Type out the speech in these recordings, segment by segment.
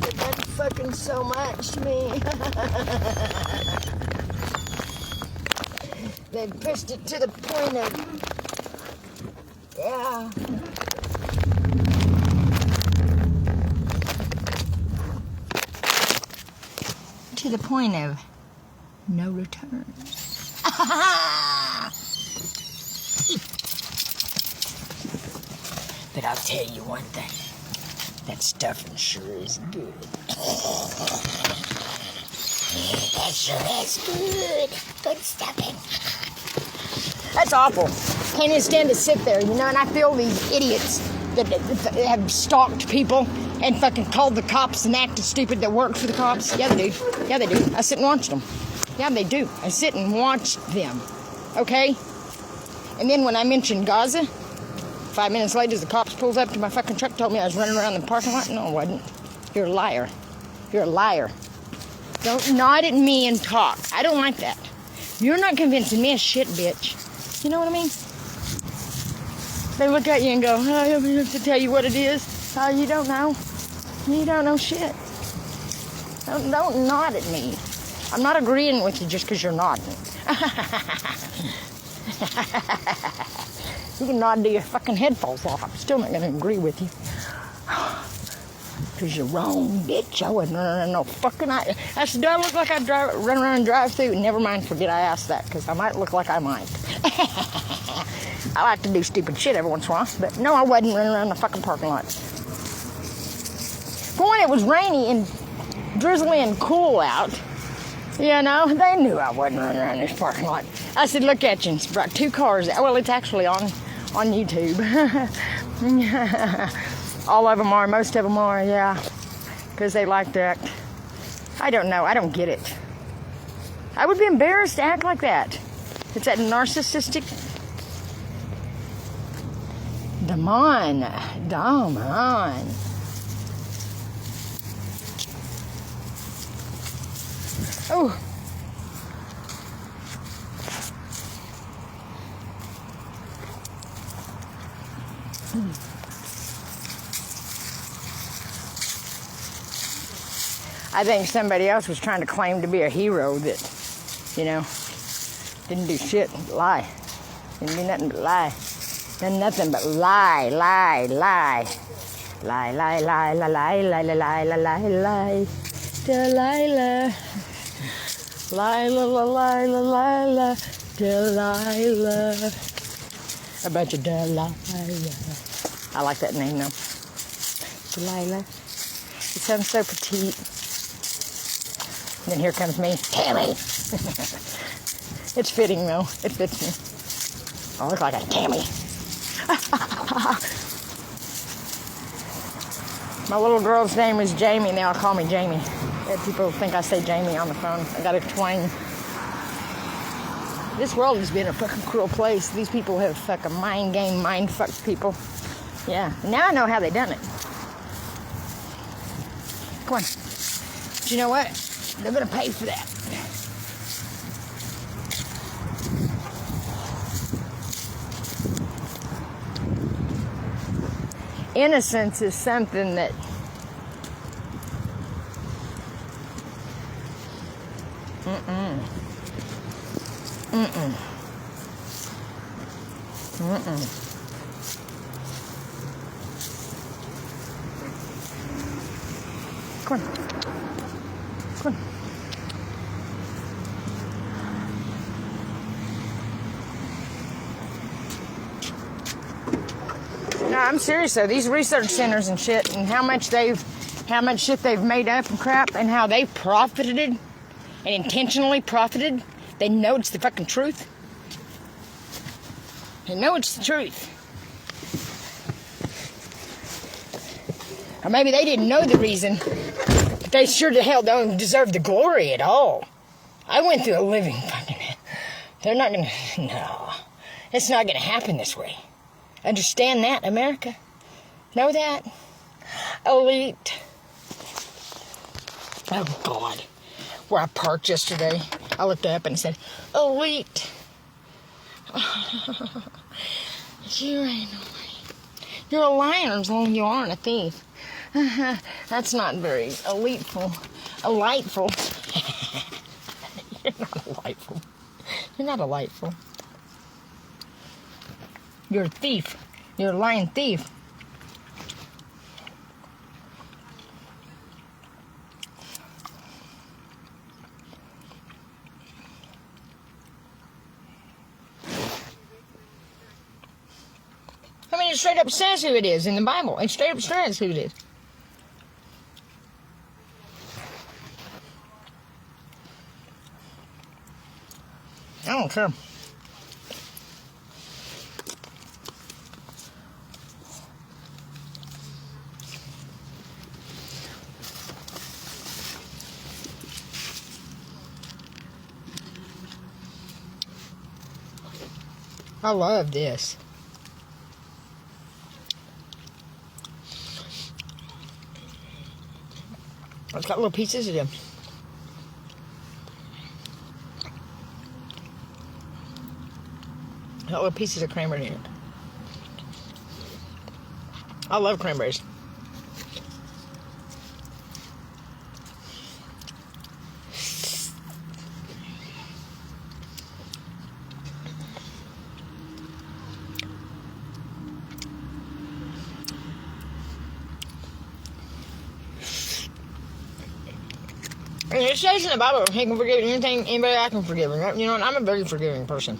but that's fucking so much to me. They pushed it to the point of, yeah. To the point of no return. But I'll tell you one thing. That stuffing sure is good. That sure is good. Good stuffing. That's awful. Can't even stand to sit there, you know, and I feel these idiots that have stalked people and fucking called the cops and acted stupid that work for the cops. Yeah, they do. Yeah, they do. I sit and watch them. Yeah, they do. I sit and watch them. Okay? And then when I mentioned Gaza, 5 minutes later, the cops pulls up to my fucking truck, told me I was running around the parking lot. No, I wasn't. You're a liar. You're a liar. Don't nod at me and talk. I don't like that. You're not convincing me of shit, bitch. You know what I mean? They look at you and go, oh, I have to tell you what it is. Oh, you don't know. You don't know shit. Don't nod at me. I'm not agreeing with you just because you're nodding. You can nod till your fucking head falls off. I'm still not going to agree with you. Because you're wrong, bitch. I wouldn't run around no fucking... I said, do I look like I run around and drive through? Never mind, forget I asked that, because I might look like I might. I like to do stupid shit every once in a while, but no, I wasn't running around the fucking parking lot. For when it was rainy and drizzly and cool out, you know, they knew I wasn't running around this parking lot. I said, look at you, and brought 2 cars. Well, it's actually on YouTube. All of them are, most of them are, yeah, because they like that. I don't know, I don't get it. I would be embarrassed to act like that. It's that narcissistic... Damon. Oh. I think somebody else was trying to claim to be a hero that, you know, didn't do shit, lie. Didn't do nothing but lie. Done nothing but lie. Lie. Delilah. Delilah. A bunch of Delilah. I like that name though. Delilah. It sounds so petite. And then here comes me, Tammy. It's fitting though. It fits me. I look like a Tammy. My little girl's name is Jamie, and they all call me Jamie. People think I say Jamie on the phone. I got a twang. This world has been a fucking cruel place. These people have fucking mind fucked people. Yeah, now I know how they done it. Come on. But you know what? They're gonna pay for that. Innocence is something that Come on. No, I'm serious though. These research centers and shit, and how much shit they've made up and crap, and how they profited and intentionally profited. They know it's the fucking truth. They know it's the truth. Or maybe they didn't know the reason, but they sure to hell don't deserve the glory at all. I went through a living fucking... They're not gonna... No. It's not gonna happen this way. Understand that, America? Know that? Elite. Oh, God. Where I parked yesterday, I looked up and it said, elite. You ain't no way. You're a liar as long as you aren't a thief. That's not very eliteful. Delightful. You're not delightful. You're not delightful. You're a thief. You're a lying thief. I mean, it straight up says who it is in the Bible. It straight up says who it is. I don't care. I love this. It's got little pieces of them. Got little pieces of cranberry in it. I love cranberries. And it says in the Bible, he can forgive anything, anybody I can forgive. And you know what? I'm a very forgiving person.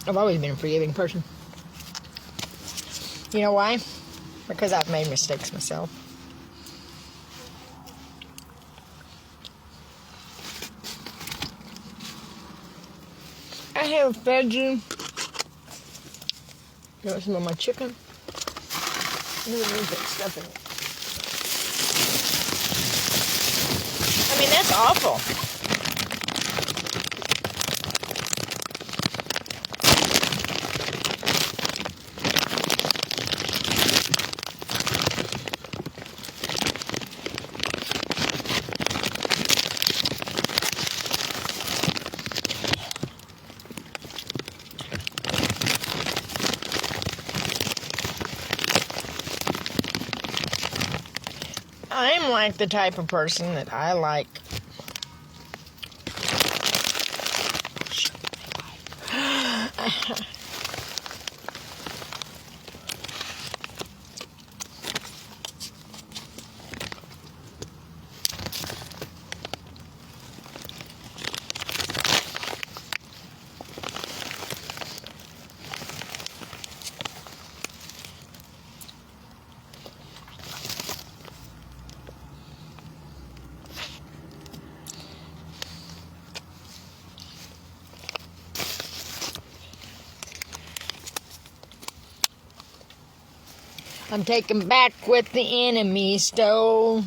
I've always been a forgiving person. You know why? Because I've made mistakes myself. I have fed you. You want some of my chicken? I'm gonna need that stuff in it. I mean, that's awful. I'm like the type of person that I like. I'm taking back what the enemy stole.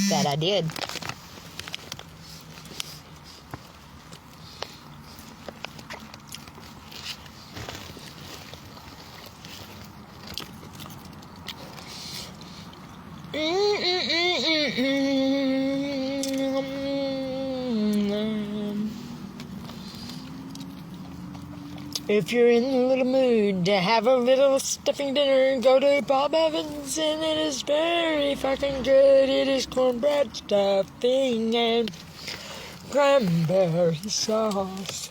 That I did. If you're in a little mood to have a little stuffing dinner, go to Bob Evans, and it is very fucking good. It is cornbread stuffing and cranberry sauce.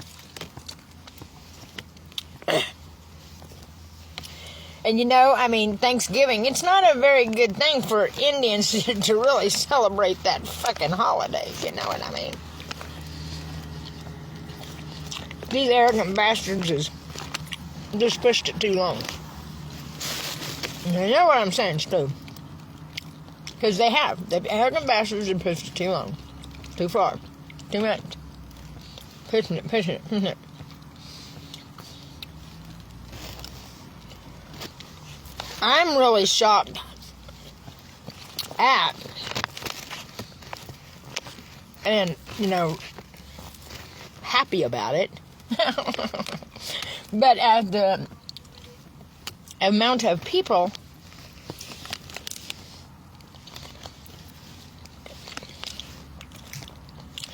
And you know, I mean, Thanksgiving, it's not a very good thing for Indians to really celebrate that fucking holiday, you know what I mean? These arrogant bastards just pushed it too long. And you know what I'm saying, Stu? Because they have. The arrogant bastards have pushed it too long. Too far. Too much. Pushing it. I'm really shocked at, and, you know, happy about it, but at the amount of people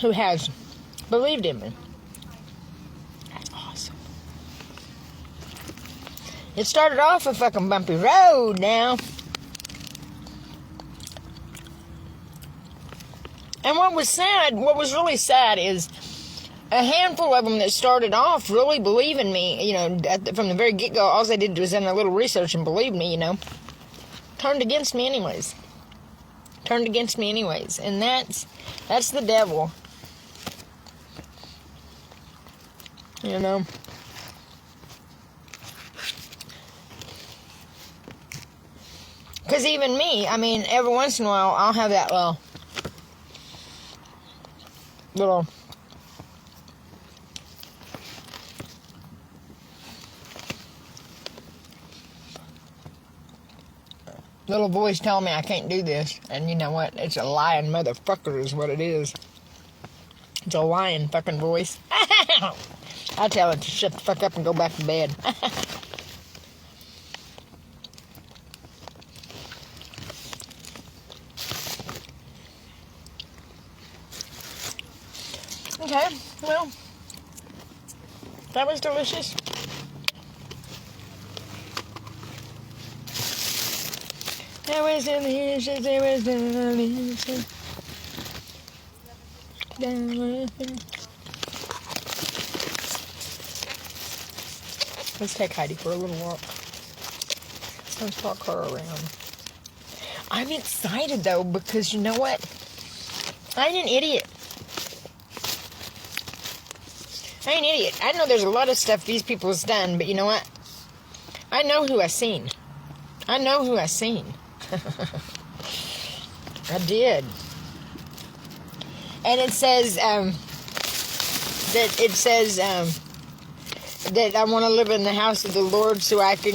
who has believed in me. It started off a fucking bumpy road now. And what was really sad is a handful of them that started off really believing me, from the very get-go. All they did was done a little research and believed me, turned against me anyways. And that's the devil. Because even me, every once in a while, I'll have that little voice telling me I can't do this. And you know what? It's a lying motherfucker is what it is. It's a lying fucking voice. I tell it to shut the fuck up and go back to bed. Okay, well, that was delicious. That was delicious, it was delicious. Let's take Heidi for a little walk. Let's walk her around. I'm excited, though, because you know what? I ain't an idiot. I know there's a lot of stuff these people's done, but you know what? I know who I seen. I did. And it says, that I want to live in the house of the Lord so I can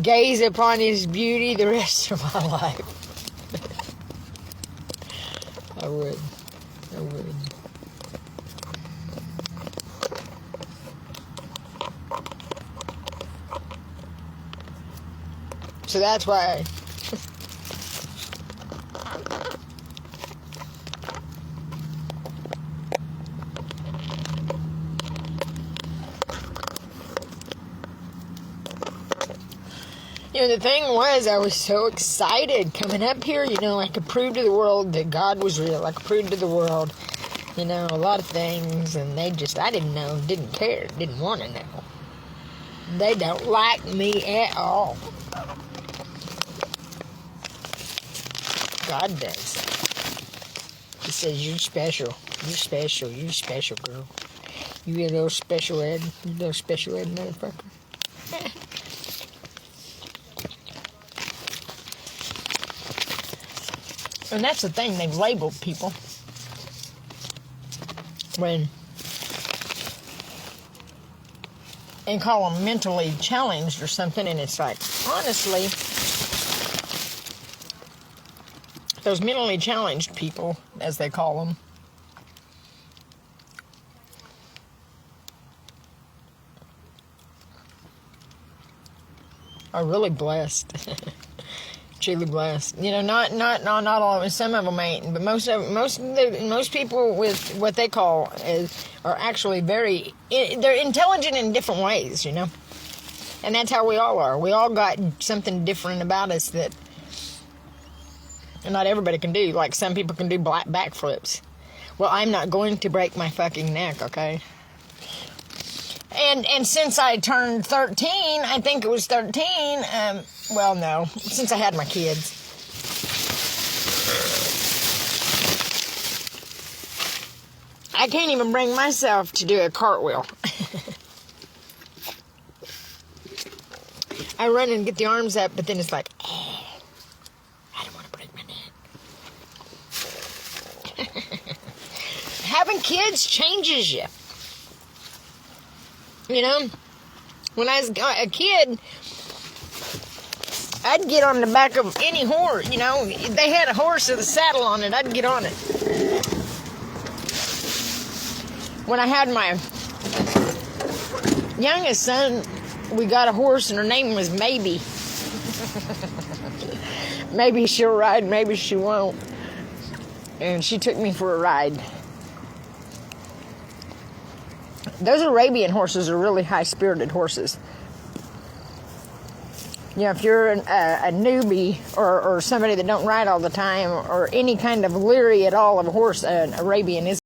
gaze upon His beauty the rest of my life. I would. So that's why. The thing was, I was so excited coming up here, I could prove to the world that God was real. I could prove to the world, a lot of things, and I didn't know, didn't care, didn't want to know. They don't like me at all. God does. He says, you're special, girl. You a little special ed motherfucker. And that's the thing, they've labeled people and call them mentally challenged or something, and it's like, honestly, those mentally challenged people, as they call them, are really blessed. Truly blessed. Not all of them. Some of them ain't, but most people with what they call are actually they're intelligent in different ways, and that's how we all are. We all got something different about us that not everybody can do. Like some people can do backflips. Well, I'm not going to break my fucking neck, okay? And since I turned 13, I think it was 13, well, no, since I had my kids. I can't even bring myself to do a cartwheel. I run and get the arms up, but then it's like, I don't want to break my neck. Having kids changes you. When I was a kid, I'd get on the back of any horse, If they had a horse with a saddle on it, I'd get on it. When I had my youngest son, we got a horse, and her name was Maybe. Maybe she'll ride, maybe she won't. And she took me for a ride. Those Arabian horses are really high-spirited horses. You know, if you're a newbie or somebody that don't ride all the time or any kind of leery at all of a horse, an Arabian is